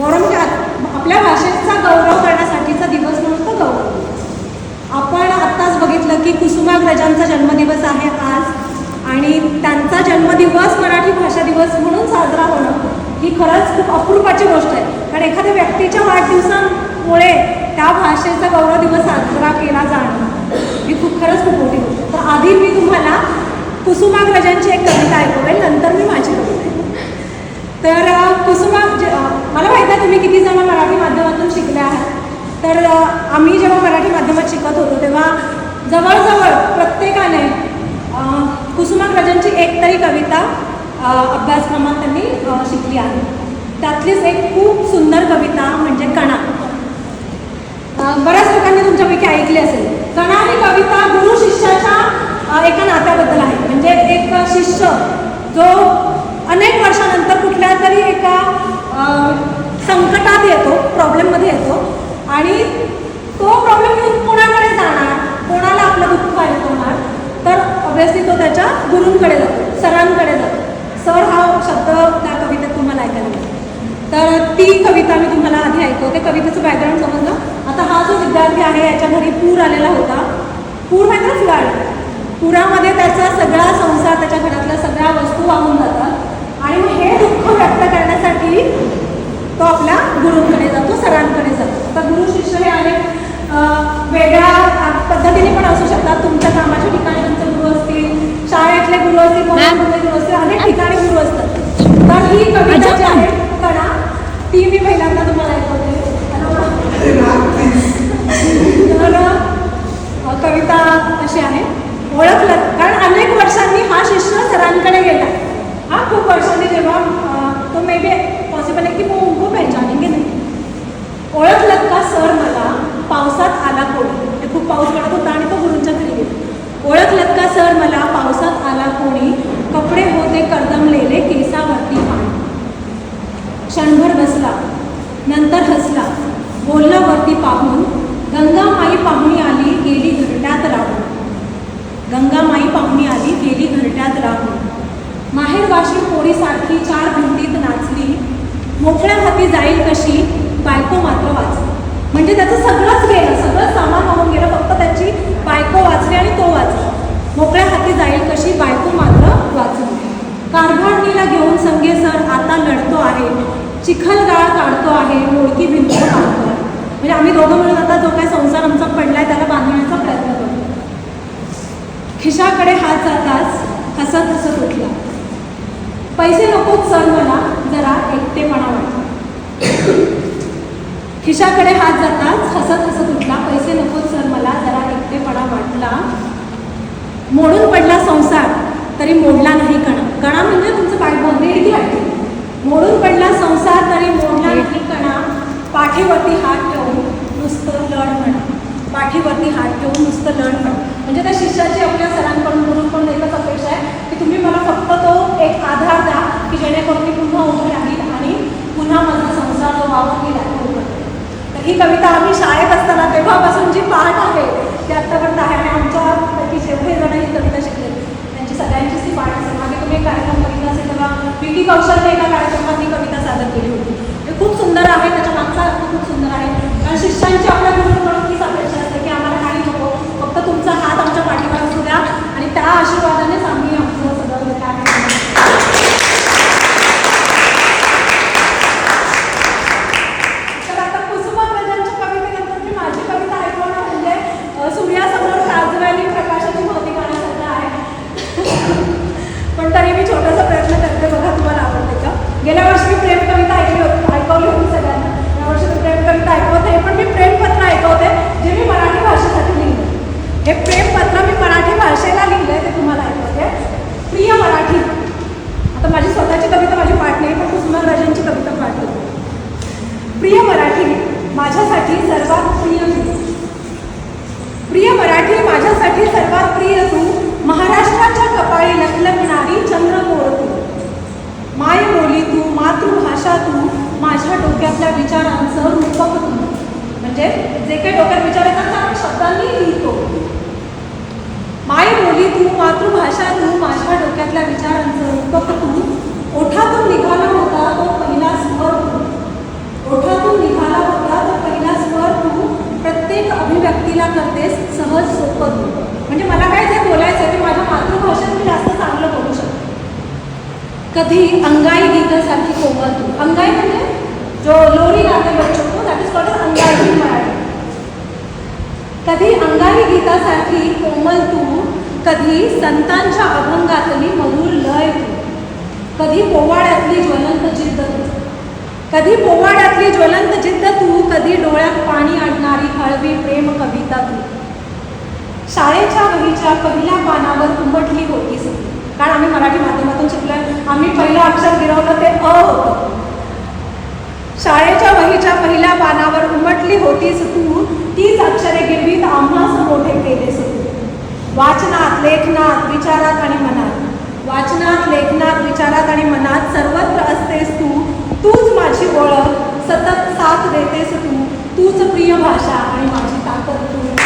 गौरव म्हणजे आपल्या भाषेचा गौरव करण्यासाठीचा दिवस म्हणून तो गौरव दिवस. आपण आत्ताच बघितलं की कुसुमाग्रजांचा जन्मदिवस आहे आज, आणि त्यांचा जन्मदिवस मराठी भाषा दिवस म्हणून साजरा होणं ही खरंच खूप अपूर्वाची गोष्ट आहे. कारण एखाद्या व्यक्तीच्या वाढदिवसामुळे त्या भाषेचा गौरव दिवस साजरा केला जाणं ही खरंच खूप मोठी गोष्ट आहे. तर आधी मी तुम्हाला कुसुमाग्रजांची एक कविता ऐकवेल, नंतर मी माझी कविता. तर मला माहीत आहे तुम्ही किती जण मराठी माध्यमातून शिकले आहात. तर आम्ही जेव्हा मराठी माध्यमात शिकत होतो तेव्हा जवळजवळ प्रत्येकाने कुसुमाग्रजांची एक तरी कविता अभ्यासक्रमात त्यांनी शिकली आहे. त्यातलीच एक खूप सुंदर कविता म्हणजे कणा. बऱ्याच लोकांनी तुमच्यापैकी ऐकली असेल. कणा ही कविता गुरु शिष्याच्या एका नात्याबद्दल आहे. म्हणजे एक शिष्य जो अनेक वर्षानंतर कुठल्या तरी एका संकटात येतो, प्रॉब्लेममध्ये येतो, आणि तो प्रॉब्लेम घेऊन कोणाकडे जाणार, कोणाला आपलं दुःख ऐकवणार, तर ऑब्व्हियसली तो त्याच्या गुरूंकडे जातो, सरांकडे जातो. सर हा शब्द त्या कवितेत तुम्हाला ऐकायला मिळतो. तर ती कविता मी तुम्हाला आधी ऐकवते. कवितेचं बॅकग्राऊंड समजलं. आता हा जो विद्यार्थी आहे याच्या घरी पूर आलेला होता. पूर म्हणजे फ्लड. पुरामध्ये त्याचा सगळा संसार, त्याच्या घरातल्या सगळ्या वस्तू वाहून जातात, आणि मग हे दुःख व्यक्त करण्यासाठी तो आपल्या गुरूंकडे जातो, सरांकडे जातो. आता गुरु शिष्य हे अनेक वेगळ्या पद्धतीने पण असू शकतात. तुमच्या कामाच्या ठिकाणी तुमचे गुरु असतील, शाळेतले गुरु असतील, कॉलेजमधले गुरु असतील, अनेक ठिकाणी गुरु असतात. तर ही कविता जी आहे कणा, ती मी पहिल्यांदा तुम्हाला ऐकवते. तर कविता अशी आहे. ओळखलं, कारण अनेक वर्षांनी हा शिष्य सरांकडे गेला. हा खूप वर्षांनी जेव्हा तो मे बी पॉसिबल आहे की वो उनको पहचानेंगे नाही. ओळखलं का सर मला पावसात आला कोणी. ते खूप पाऊस पडत होता आणि तो गुरूंच्या घरी गेला. ओळखलं का सर मला पावसात आला कोणी, कपडे होते कर्दमलेले, केसावरती पाणी. क्षणभर बसला, नंतर हसला, बोलला वरती पाहून, गंगामाई पाहुणी आली गेली घरट्यात राहून. गंगामाई पाहुणी आली गेली घरट्यात राहून. माहेरवाशी पोरीसारखी चार भिंतीत नाचली, मोकळ्या हाती जाईल कशी, बायको मात्र वाचली. म्हणजे त्याचं सगळंच गेलं, सगळं सामान वाहून गेलं, फक्त त्याची बायको वाचली आणि तो वाचला. मोकळ्या हाती जाईल कशी, बायको मात्र वाचली. कारभारणीला घेऊन संगे सर आता लढतो आहे, चिखलगाळ काढतो आहे, मोडकी भिंत काढतो आहे. म्हणजे आम्ही दोघं मिळून आता जो काही संसार आमचा पडलाय त्याला बांधण्याचा प्रयत्न करतो. खिशाकडे हात जाताच हसत हसत उठला, पैसे नकोच सर मला जरा एकटेपणा वाटला. खिशाकडे हात जाताच हसत हसत उठला, पैसे नकोच सर मला जरा एकटेपणा वाटला. मोडून पडला संसार तरी मोडला नाही कणा. कणा म्हणजे तुमचं बाळबोन रेडी आहे. मोडून पडला संसार तरी मोडला नाही कणा, पाठीवरती हात ठेवून नुसतं लढ म्हणा. पाठीवरती हात ठेवून नुसतं लढ म्हणा. म्हणजे त्या शिष्याची आपल्या सरांकडून गुरूंकडून एकच अपेक्षा आहे की तुम्ही मला फक्त तो एक आधार द्या की जेणेकरून मी पुन्हा उभी राहील आणि पुन्हा माझा संसार जो वाहून गेला तो करते. तर ही कविता आम्ही शाळेत असताना तेव्हापासून जी पाठ आहे ती आत्तापर्यंत आहे, आणि आमच्यापैकी जेवढे जण ही कविता शिकले त्यांची सगळ्यांचीच ती पाठ असेल. मागे तुम्ही एक कार्यक्रम बघितला असेल तेव्हा विकी कौशलने एका कार्यक्रमात ही कविता सादर केली होती. ते खूप सुंदर आहे, त्याच्या मागचा अर्थ खूप सुंदर आहे. कारण शिष्यांची आपल्या गुरूंकडून हीच अपेक्षा असते की आम्हाला काही नको, फक्त तुमचा हात आमच्या पाठीवर असू द्या, आणि त्या आशीर्वादानेच आम्ही आमचं सगळं जे काय तर आता कुसुमाग्रजांच्या कवितेनंतर मी माझी कविता ऐकवणं म्हणजे सूर्यासमोर ताजवाली प्रकाशाची भौतिक गाण्यासारखं आहे. पण तरी मी छोटासा प्रयत्न करते, बघा तुम्हाला आवडते का. गेल्या वर्षी मी प्रेम कविता ऐकवली होती सगळ्यांना. यावर्षी मी प्रेम कविता ऐकवते, पण मी प्रेमपत्र ऐकवते जे मी मराठी भाषेसाठी लिहिलं. हे प्रेमपत्र मी मराठी भाषेला लिहिलंय, ते तुम्हाला ऐकवते. प्रिय मराठी. आता माझी स्वतःची कविता माझी पाठ नाही, पण कुसुमाग्रजांची कविता पाठ होती. प्रिय मराठी माझ्यासाठी सर्वात प्रिय तू. प्रिय मराठी माझ्यासाठी सर्वात प्रिय तू, महाराष्ट्राच्या कपाळी लखलखणारी चंद्रकोर तू. माय बोली तू, मातृभाषा तू, माझ्या डोक्यातल्या विचारांचं रूपक तू. म्हणजे जे काही डोक्यात विचार येतात त्या शब्दांनी लिहितो. माय बोली तू, मातृभाषा तू, माझ्या डोक्यातल्या विचारांचं रूपक तू. ओठातून निघाला होता तो पहिला स्वर तू. कधी अंगाई गीतासारखी कोमल तू. अंगाई म्हणजे जो लोरी गाते बच्चों को, दॅट इज कॉल्ड अंगाई इन मराठी. कधी अंगाई गीतासारखी कोमल तू, कधी संतांच्या अभंगातली मधुर लय तू, कधी पोवाड्यातली ज्वलंत जिद्द तू, कधी पोवाड्यातली ज्वलंत जिद्द तू, कधी डोळ्यात पाणी आणणारी हळवी प्रेम कविता तू. शाळेच्या वहीच्या पहिल्या पानावर उमटली होतीस तू. कारण आम्ही मराठी माध्यमातून शिकलोय, आम्ही पहिलं अक्षर गिरवलं ते अ होतं. शाळेच्या वहीच्या पहिल्या पानावर उमटली होतीस तू, तीच अक्षरे गिरवीत आम्हास मोठे केलेस तू. वाचनात, लेखनात, विचारात आणि मनात, वाचनात, लेखनात, विचारात आणि मनात सर्वत्र असतेस तू. तूच माझी ओळख, सतत साथ देतेस तू. तूच प्रिय भाषा आणि माझी ताकद तू.